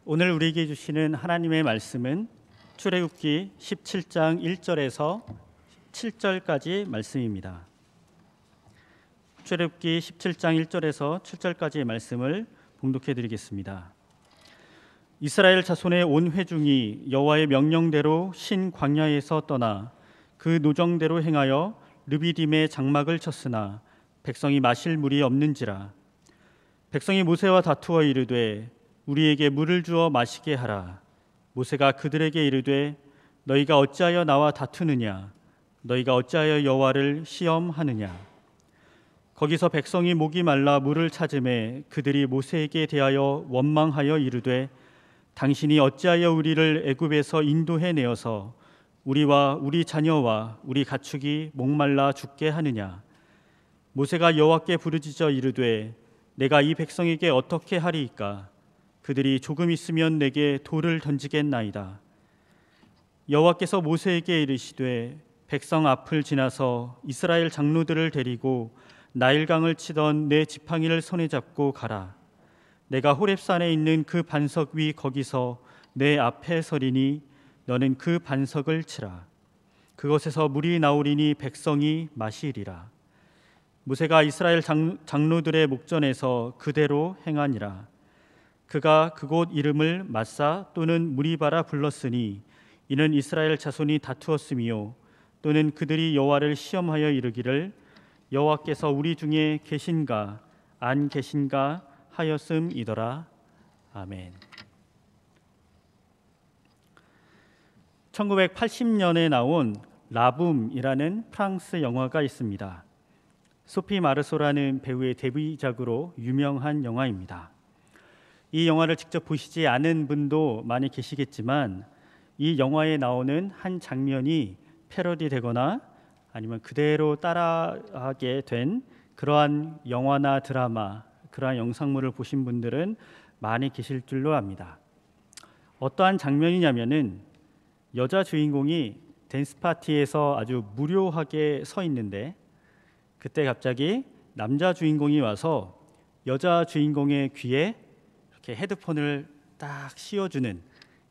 오늘 우리에게 주시는 하나님의 말씀은 출애굽기 17장 1절에서 7절까지 말씀입니다. 출애굽기 17장 1절에서 7절까지의 말씀을 봉독해 드리겠습니다. 이스라엘 자손의 온 회중이 여호와의 명령대로 신 광야에서 떠나 그 노정대로 행하여 르비딤에 장막을 쳤으나 백성이 마실 물이 없는지라. 백성이 모세와 다투어 이르되 우리에게 물을 주어 마시게 하라. 모세가 그들에게 이르되 너희가 어찌하여 나와 다투느냐? 너희가 어찌하여 여호와를 시험하느냐? 거기서 백성이 목이 말라 물을 찾음에 그들이 모세에게 대하여 원망하여 이르되 당신이 어찌하여 우리를 애굽에서 인도해 내어서 우리와 우리 자녀와 우리 가축이 목말라 죽게 하느냐? 모세가 여호와께 부르짖어 이르되 내가 이 백성에게 어떻게 하리이까? 그들이 조금 있으면 내게 돌을 던지겠나이다. 여호와께서 모세에게 이르시되 백성 앞을 지나서 이스라엘 장로들을 데리고 나일강을 치던 내 지팡이를 손에 잡고 가라. 내가 호렙산에 있는 그 반석 위 거기서 내 앞에 서리니 너는 그 반석을 치라. 그곳에서 물이 나오리니 백성이 마시리라. 모세가 이스라엘 장로들의 목전에서 그대로 행하니라. 그가 그곳 이름을 마사 또는 무리바라 불렀으니 이는 이스라엘 자손이 다투었으며 또는 그들이 여호와를 시험하여 이르기를 여호와께서 우리 중에 계신가 안 계신가 하였음이더라. 아멘. 1980년에 나온 라붐이라는 프랑스 영화가 있습니다. 소피 마르소라는 배우의 데뷔작으로 유명한 영화입니다. 이 영화를 직접 보시지 않은 분도 많이 계시겠지만 이 영화에 나오는 한 장면이 패러디되거나 아니면 그대로 따라하게 된 그러한 영화나 드라마, 그러한 영상물을 보신 분들은 많이 계실 줄로 압니다. 어떠한 장면이냐면은 여자 주인공이 댄스 파티에서 아주 무료하게 서 있는데 그때 갑자기 남자 주인공이 와서 여자 주인공의 귀에 이렇게 헤드폰을 딱 씌워주는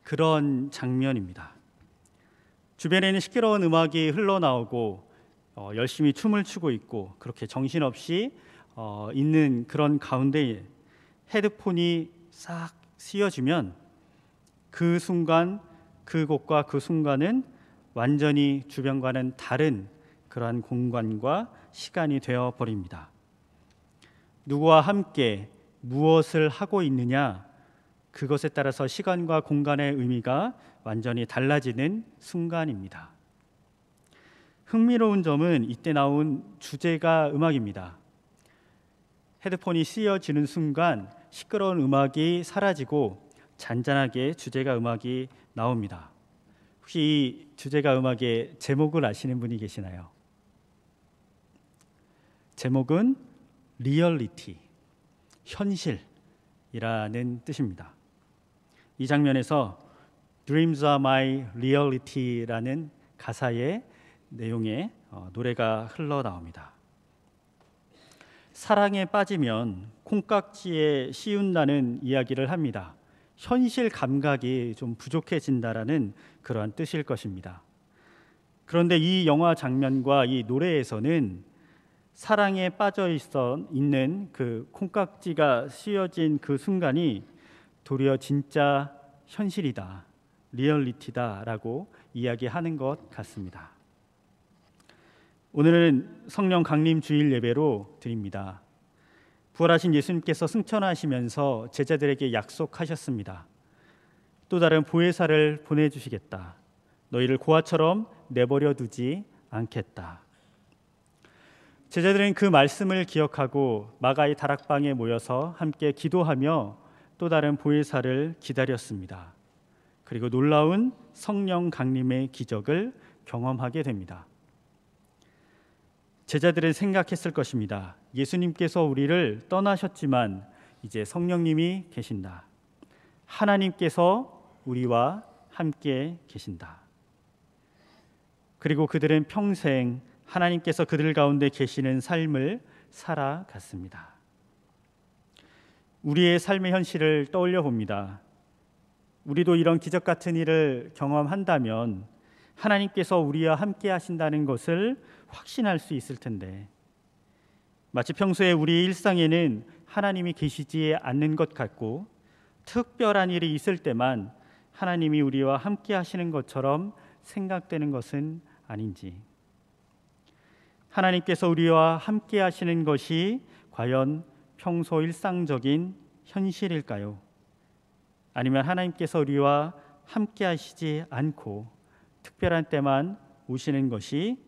그런 장면입니다. 주변에는 시끄러운 음악이 흘러나오고 열심히 춤을 추고 있고 그렇게 정신없이 있는 그런 가운데 헤드폰이 싹 씌워지면 그 순간 그곳과 그 순간은 완전히 주변과는 다른 그러한 공간과 시간이 되어버립니다. 누구와 함께 무엇을 하고 있느냐, 그것에 따라서 시간과 공간의 의미가 완전히 달라지는 순간입니다. 흥미로운 점은 이때 나온 주제가 음악입니다. 헤드폰이 씌워지는 순간 시끄러운 음악이 사라지고 잔잔하게 주제가 음악이 나옵니다. 혹시 이 주제가 음악의 제목을 아시는 분이 계시나요? 제목은 리얼리티, 현실이라는 뜻입니다. 이 장면에서 Dreams are my reality라는 가사의 내용의 노래가 흘러나옵니다. 사랑에 빠지면 콩깍지에 씌운다는 이야기를 합니다. 현실 감각이 좀 부족해진다라는 그러한 뜻일 것입니다. 그런데 이 영화 장면과 이 노래에서는 사랑에 빠져 있는 그 콩깍지가 씌워진 그 순간이 도리어 진짜 현실이다, 리얼리티다라고 이야기하는 것 같습니다. 오늘은 성령 강림 주일 예배로 드립니다. 부활하신 예수님께서 승천하시면서 제자들에게 약속하셨습니다. 또 다른 보혜사를 보내주시겠다. 너희를 고아처럼 내버려 두지 않겠다. 제자들은 그 말씀을 기억하고 마가의 다락방에 모여서 함께 기도하며 또 다른 보혜사를 기다렸습니다. 그리고 놀라운 성령 강림의 기적을 경험하게 됩니다. 제자들은 생각했을 것입니다. 예수님께서 우리를 떠나셨지만 이제 성령님이 계신다. 하나님께서 우리와 함께 계신다. 그리고 그들은 평생 하나님께서 그들 가운데 계시는 삶을 살아갔습니다. 우리의 삶의 현실을 떠올려 봅니다. 우리도 이런 기적 같은 일을 경험한다면 하나님께서 우리와 함께 하신다는 것을 확신할 수 있을 텐데, 마치 평소에 우리 일상에는 하나님이 계시지 않는 것 같고 특별한 일이 있을 때만 하나님이 우리와 함께 하시는 것처럼 생각되는 것은 아닌지, 하나님께서 우리와 함께 하시는 것이 과연 평소 일상적인 현실일까요? 아니면 하나님께서 우리와 함께 하시지 않고 특별한 때만 오시는 것이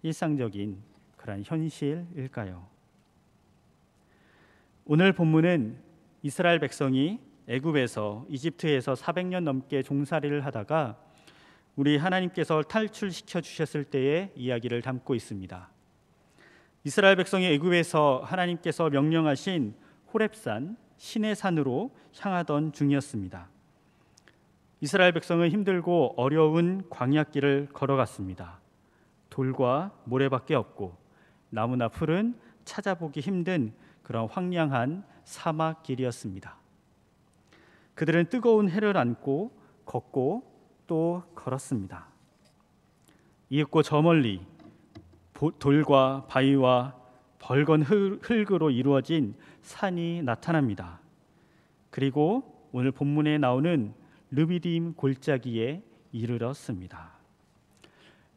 일상적인 그런 현실일까요? 오늘 본문은 이스라엘 백성이 애굽에서 이집트에서 400년 넘게 종살이를 하다가 우리 하나님께서 탈출시켜 주셨을 때의 이야기를 담고 있습니다. 이스라엘 백성이 애굽에서 하나님께서 명령하신 호렙산 신의 산으로 향하던 중이었습니다. 이스라엘 백성은 힘들고 어려운 광야길을 걸어갔습니다. 돌과 모래밖에 없고 나무나 풀은 찾아보기 힘든 그런 황량한 사막 길이었습니다. 그들은 뜨거운 해를 안고 걷고 또 걸었습니다. 이윽고 저 멀리 돌과 바위와 벌건 흙으로 이루어진 산이 나타납니다. 그리고 오늘 본문에 나오는 르비딤 골짜기에 이르렀습니다.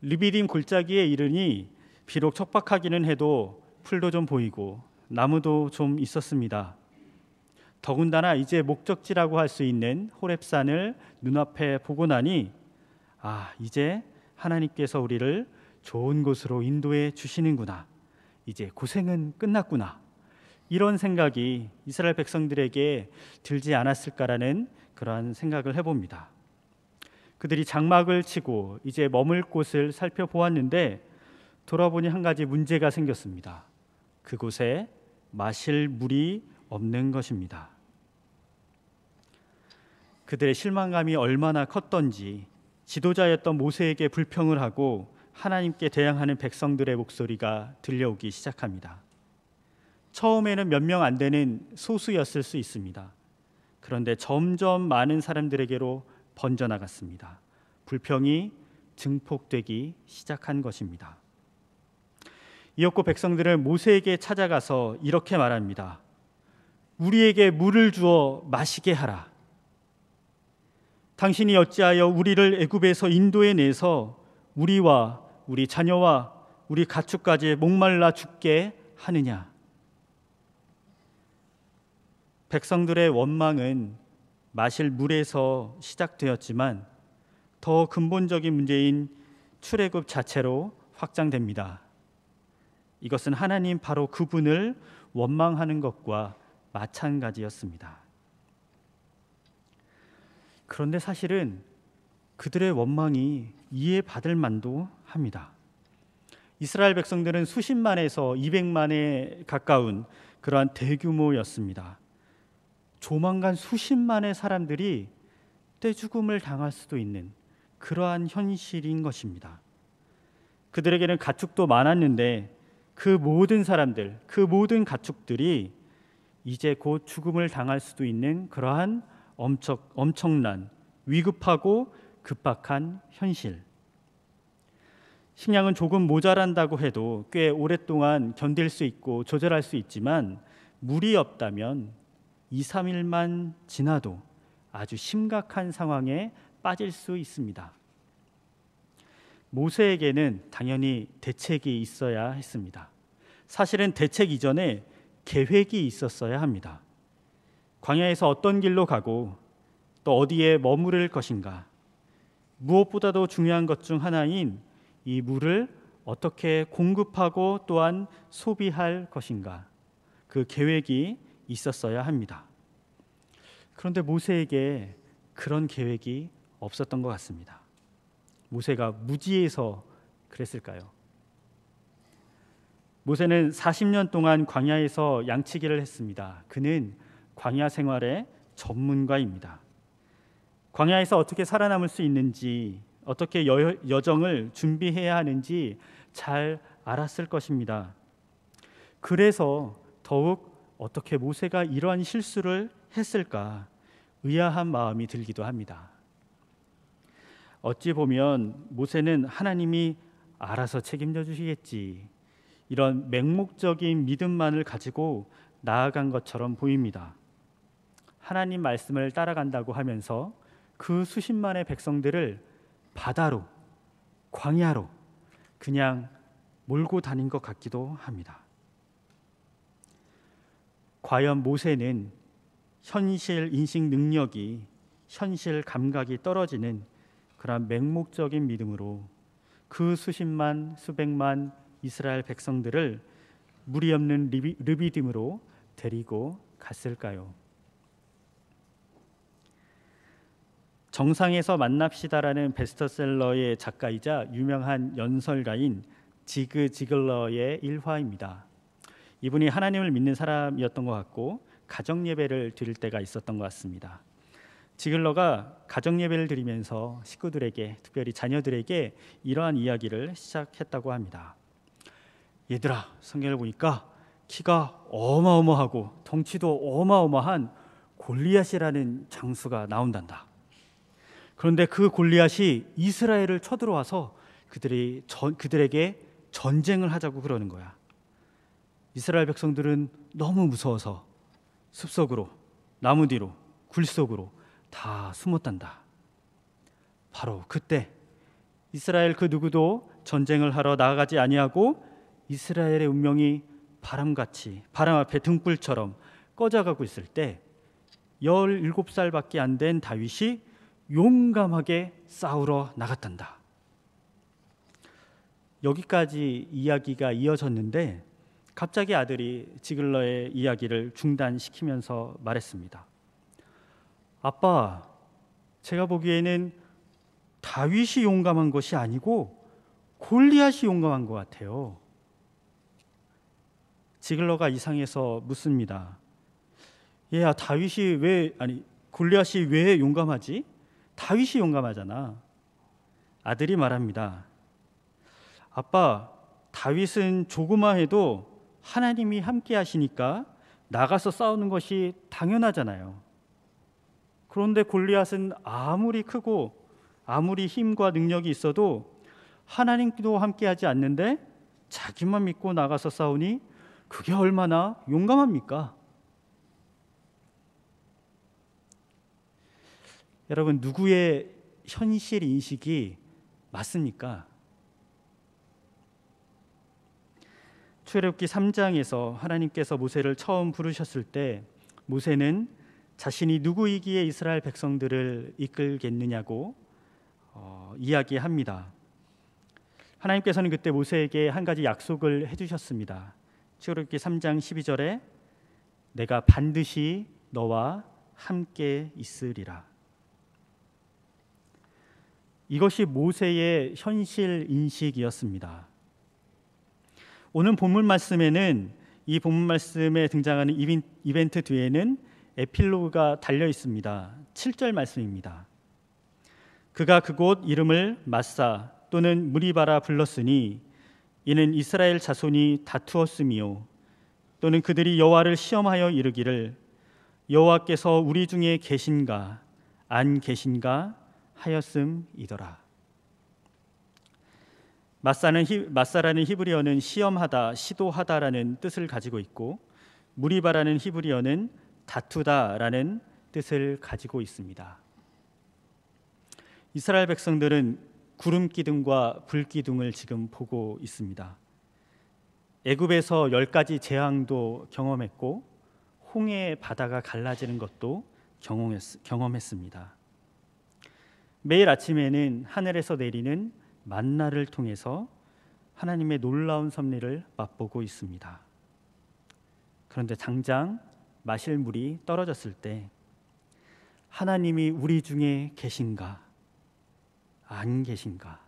르비딤 골짜기에 이르니 비록 척박하기는 해도 풀도 좀 보이고 나무도 좀 있었습니다. 더군다나 이제 목적지라고 할 수 있는 호렙산을 눈앞에 보고 나니 이제 하나님께서 우리를 좋은 곳으로 인도해 주시는구나, 이제 고생은 끝났구나, 이런 생각이 이스라엘 백성들에게 들지 않았을까라는 그러한 생각을 해봅니다. 그들이 장막을 치고 이제 머물 곳을 살펴보았는데 돌아보니 한 가지 문제가 생겼습니다. 그곳에 마실 물이 없는 것입니다. 그들의 실망감이 얼마나 컸던지 지도자였던 모세에게 불평을 하고 하나님께 대항하는 백성들의 목소리가 들려오기 시작합니다. 처음에는 몇 명 안 되는 소수였을 수 있습니다. 그런데 점점 많은 사람들에게로 번져나갔습니다. 불평이 증폭되기 시작한 것입니다. 이었고 백성들은 모세에게 찾아가서 이렇게 말합니다. 우리에게 물을 주어 마시게 하라. 당신이 어찌하여 우리를 애굽에서 인도해 내서 우리와 우리 자녀와 우리 가축까지 목말라 죽게 하느냐. 백성들의 원망은 마실 물에서 시작되었지만 더 근본적인 문제인 출애굽 자체로 확장됩니다. 이것은 하나님 바로 그분을 원망하는 것과 마찬가지였습니다. 그런데 사실은 그들의 원망이 이해받을 만도 합니다. 이스라엘 백성들은 수십만에서 200만에 가까운 그러한 대규모였습니다. 조만간 수십만의 사람들이 떼죽음을 당할 수도 있는 그러한 현실인 것입니다. 그들에게는 가축도 많았는데 그 모든 사람들, 그 모든 가축들이 이제 곧 죽음을 당할 수도 있는 그러한 엄청난 위급하고 급박한 현실. 식량은 조금 모자란다고 해도 꽤 오랫동안 견딜 수 있고 조절할 수 있지만 물이 없다면 2, 3일만 지나도 아주 심각한 상황에 빠질 수 있습니다. 모세에게는 당연히 대책이 있어야 했습니다. 사실은 대책 이전에 계획이 있었어야 합니다. 광야에서 어떤 길로 가고 또 어디에 머무를 것인가, 무엇보다도 중요한 것 중 하나인 이 물을 어떻게 공급하고 또한 소비할 것인가, 그 계획이 있었어야 합니다. 그런데 모세에게 그런 계획이 없었던 것 같습니다. 모세가 무지해서 그랬을까요? 모세는 40년 동안 광야에서 양치기를 했습니다. 그는 광야 생활의 전문가입니다. 광야에서 어떻게 살아남을 수 있는지, 어떻게 여정을 준비해야 하는지 잘 알았을 것입니다. 그래서 더욱 어떻게 모세가 이러한 실수를 했을까 의아한 마음이 들기도 합니다. 어찌 보면 모세는 하나님이 알아서 책임져 주시겠지, 이런 맹목적인 믿음만을 가지고 나아간 것처럼 보입니다. 하나님 말씀을 따라간다고 하면서 그 수십만의 백성들을 바다로, 광야로 그냥 몰고 다닌 것 같기도 합니다. 과연 모세는 현실 인식 능력이, 현실 감각이 떨어지는 그런 맹목적인 믿음으로 그 수십만, 수백만 이스라엘 백성들을 무리 없는 르비딤으로 데리고 갔을까요? 정상에서 만납시다라는 베스트셀러의 작가이자 유명한 연설가인 지그 지글러의 일화입니다. 이분이 하나님을 믿는 사람이었던 것 같고 가정 예배를 드릴 때가 있었던 것 같습니다. 지글러가 가정 예배를 드리면서 식구들에게, 특별히 자녀들에게 이러한 이야기를 시작했다고 합니다. 얘들아, 성경을 보니까 키가 어마어마하고 덩치도 어마어마한 골리앗이라는 장수가 나온단다. 그런데 그 골리앗이 이스라엘을 쳐들어와서 그들에게 전쟁을 하자고 그러는 거야. 이스라엘 백성들은 너무 무서워서 숲속으로, 나무 뒤로, 굴 속으로 다 숨었단다. 바로 그때 이스라엘 그 누구도 전쟁을 하러 나아가지 아니하고 이스라엘의 운명이 바람 앞에 등불처럼 꺼져가고 있을 때 17살밖에 안 된 다윗이 용감하게 싸우러 나갔단다. 여기까지 이야기가 이어졌는데 갑자기 아들이 지글러의 이야기를 중단시키면서 말했습니다. 아빠, 제가 보기에는 다윗이 용감한 것이 아니고 골리앗이 용감한 것 같아요. 지글러가 이상해서 묻습니다. 얘야, 골리앗이 왜 용감하지? 다윗이 용감하잖아. 아들이 말합니다. 아빠, 다윗은 조그마해도 하나님이 함께 하시니까 나가서 싸우는 것이 당연하잖아요. 그런데 골리앗은 아무리 크고 아무리 힘과 능력이 있어도 하나님도 함께 하지 않는데 자기만 믿고 나가서 싸우니 그게 얼마나 용감합니까? 여러분, 누구의 현실 인식이 맞습니까? 출애굽기 3장에서 하나님께서 모세를 처음 부르셨을 때 모세는 자신이 누구이기에 이스라엘 백성들을 이끌겠느냐고 이야기합니다. 하나님께서는 그때 모세에게 한 가지 약속을 해주셨습니다. 출애굽기 3장 12절에 내가 반드시 너와 함께 있으리라. 이것이 모세의 현실 인식이었습니다. 오늘 본문 말씀에는, 이 본문 말씀에 등장하는 이벤트 뒤에는 에필로그가 달려 있습니다. 7절 말씀입니다. 그가 그곳 이름을 마사 또는 무리바라 불렀으니 이는 이스라엘 자손이 다투었음이요 또는 그들이 여호와를 시험하여 이르기를 여호와께서 우리 중에 계신가 안 계신가 하였음이더라. 마사라는 히브리어는 시험하다, 시도하다라는 뜻을 가지고 있고 무리바라는 히브리어는 다투다라는 뜻을 가지고 있습니다. 이스라엘 백성들은 구름 기둥과 불 기둥을 지금 보고 있습니다. 애굽에서 10가지 재앙도 경험했고 홍해의 바다가 갈라지는 것도 경험했습니다. 매일 아침에는 하늘에서 내리는 만나를 통해서 하나님의 놀라운 섭리를 맛보고 있습니다. 그런데 당장 마실 물이 떨어졌을 때 하나님이 우리 중에 계신가 안 계신가,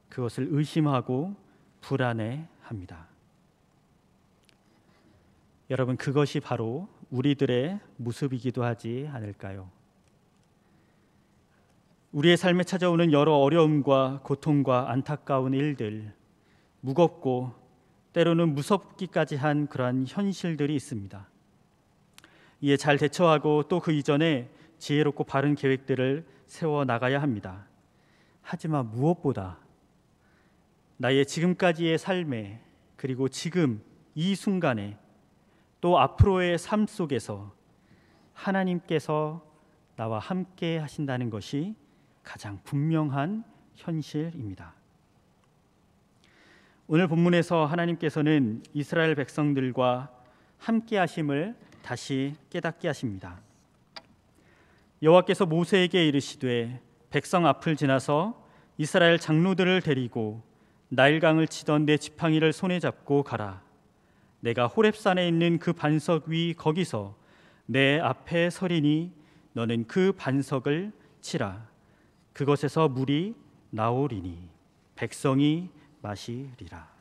그것을 의심하고 불안해합니다. 여러분, 그것이 바로 우리들의 모습이기도 하지 않을까요? 우리의 삶에 찾아오는 여러 어려움과 고통과 안타까운 일들, 무겁고 때로는 무섭기까지 한 그러한 현실들이 있습니다. 이에 잘 대처하고 또 그 이전에 지혜롭고 바른 계획들을 세워 나가야 합니다. 하지만 무엇보다 나의 지금까지의 삶에, 그리고 지금 이 순간에, 또 앞으로의 삶 속에서 하나님께서 나와 함께 하신다는 것이 가장 분명한 현실입니다. 오늘 본문에서 하나님께서는 이스라엘 백성들과 함께 하심을 다시 깨닫게 하십니다. 여호와께서 모세에게 이르시되 백성 앞을 지나서 이스라엘 장로들을 데리고 나일강을 치던 내 지팡이를 손에 잡고 가라. 내가 호렙산에 있는 그 반석 위 거기서 내 앞에 서리니 너는 그 반석을 치라. 그것에서 물이 나오리니 백성이 마시리라.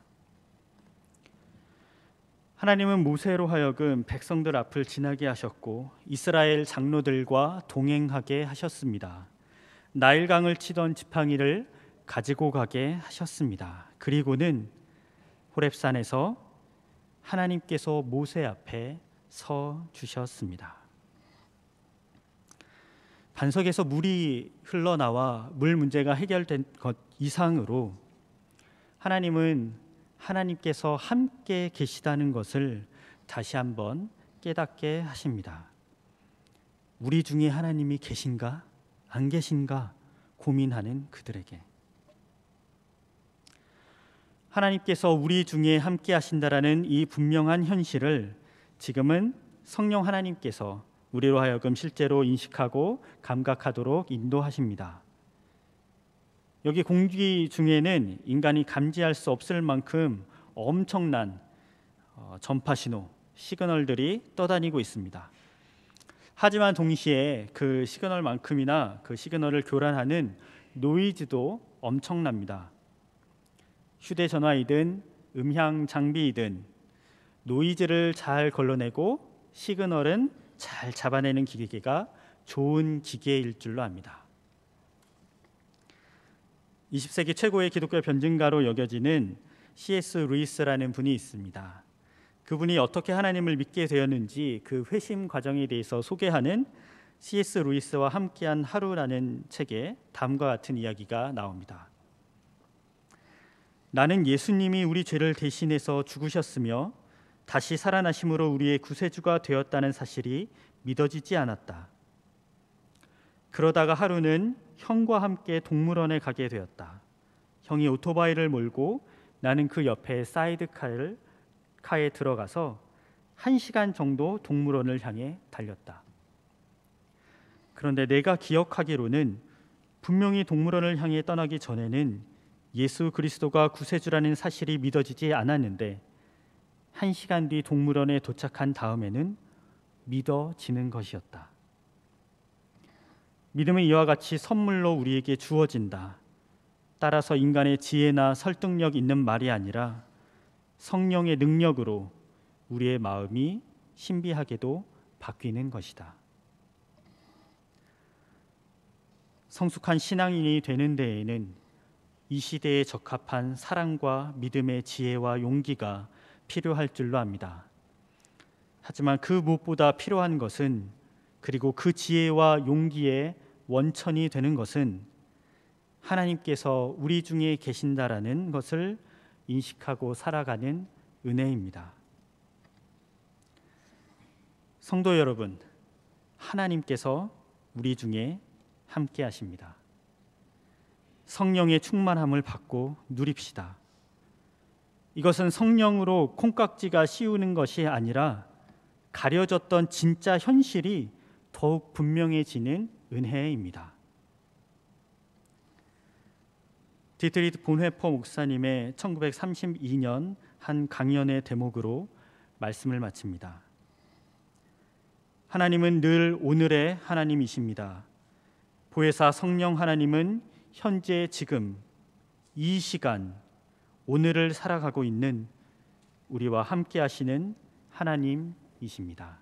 하나님은 모세로 하여금 백성들 앞을 지나게 하셨고 이스라엘 장로들과 동행하게 하셨습니다. 나일강을 치던 지팡이를 가지고 가게 하셨습니다. 그리고는 호렙산에서 하나님께서 모세 앞에 서 주셨습니다. 반석에서 물이 흘러나와 물 문제가 해결된 것 이상으로 하나님께서 함께 계시다는 것을 다시 한번 깨닫게 하십니다. 우리 중에 하나님이 계신가 안 계신가 고민하는 그들에게 하나님께서 우리 중에 함께 하신다라는 이 분명한 현실을 지금은 성령 하나님께서 우리로 하여금 실제로 인식하고 감각하도록 인도하십니다. 여기 공기 중에는 인간이 감지할 수 없을 만큼 엄청난 전파 신호, 시그널들이 떠다니고 있습니다. 하지만 동시에 그 시그널만큼이나 그 시그널을 교란하는 노이즈도 엄청납니다. 휴대전화이든 음향 장비이든 노이즈를 잘 걸러내고 시그널은 잘 잡아내는 기계가 좋은 기계일 줄로 압니다. 20세기 최고의 기독교 변증가로 여겨지는 C.S. 루이스라는 분이 있습니다. 그분이 어떻게 하나님을 믿게 되었는지 그 회심 과정에 대해서 소개하는 C.S. 루이스와 함께한 하루라는 책에 다음과 같은 이야기가 나옵니다. 나는 예수님이 우리 죄를 대신해서 죽으셨으며 다시 살아나심으로 우리의 구세주가 되었다는 사실이 믿어지지 않았다. 그러다가 하루는 형과 함께 동물원에 가게 되었다. 형이 오토바이를 몰고 나는 그 옆에 사이드카에 들어가서 1시간 정도 동물원을 향해 달렸다. 그런데 내가 기억하기로는 분명히 동물원을 향해 떠나기 전에는 예수 그리스도가 구세주라는 사실이 믿어지지 않았는데 1시간 뒤 동물원에 도착한 다음에는 믿어지는 것이었다. 믿음은 이와 같이 선물로 우리에게 주어진다. 따라서 인간의 지혜나 설득력 있는 말이 아니라 성령의 능력으로 우리의 마음이 신비하게도 바뀌는 것이다. 성숙한 신앙인이 되는 데에는 이 시대에 적합한 사랑과 믿음의 지혜와 용기가 필요할 줄로 압니다. 하지만 그 무엇보다 필요한 것은, 그리고 그 지혜와 용기의 원천이 되는 것은 하나님께서 우리 중에 계신다라는 것을 인식하고 살아가는 은혜입니다. 성도 여러분, 하나님께서 우리 중에 함께 하십니다. 성령의 충만함을 받고 누립시다. 이것은 성령으로 콩깍지가 씌우는 것이 아니라 가려졌던 진짜 현실이 더욱 분명해지는 은혜입니다. 디트리트 본회퍼 목사님의 1932년 한 강연의 대목으로 말씀을 마칩니다. 하나님은 늘 오늘의 하나님이십니다. 보혜사 성령 하나님은 현재 지금 이 시간 오늘을 살아가고 있는 우리와 함께 하시는 하나님이십니다.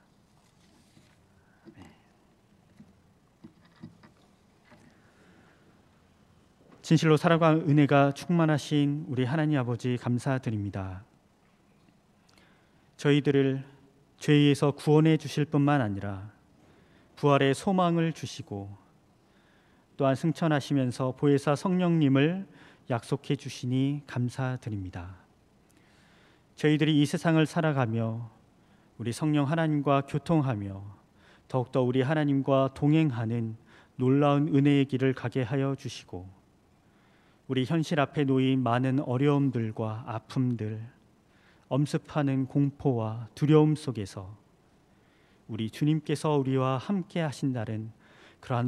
진실로 사랑과 은혜가 충만하신 우리 하나님 아버지 감사드립니다. 저희들을 죄에서 구원해 주실 뿐만 아니라 부활의 소망을 주시고 또한 승천하시면서 보혜사 성령님을 약속해 주시니 감사드립니다. 저희들이 이 세상을 살아가며 우리 성령 하나님과 교통하며 더욱더 우리 하나님과 동행하는 놀라운 은혜의 길을 가게 하여 주시고 우리 현실 앞에 놓인 많은 어려움들과 아픔들, 엄습하는 공포와 두려움 속에서 우리 주님께서 우리와 함께 하신다는 그러한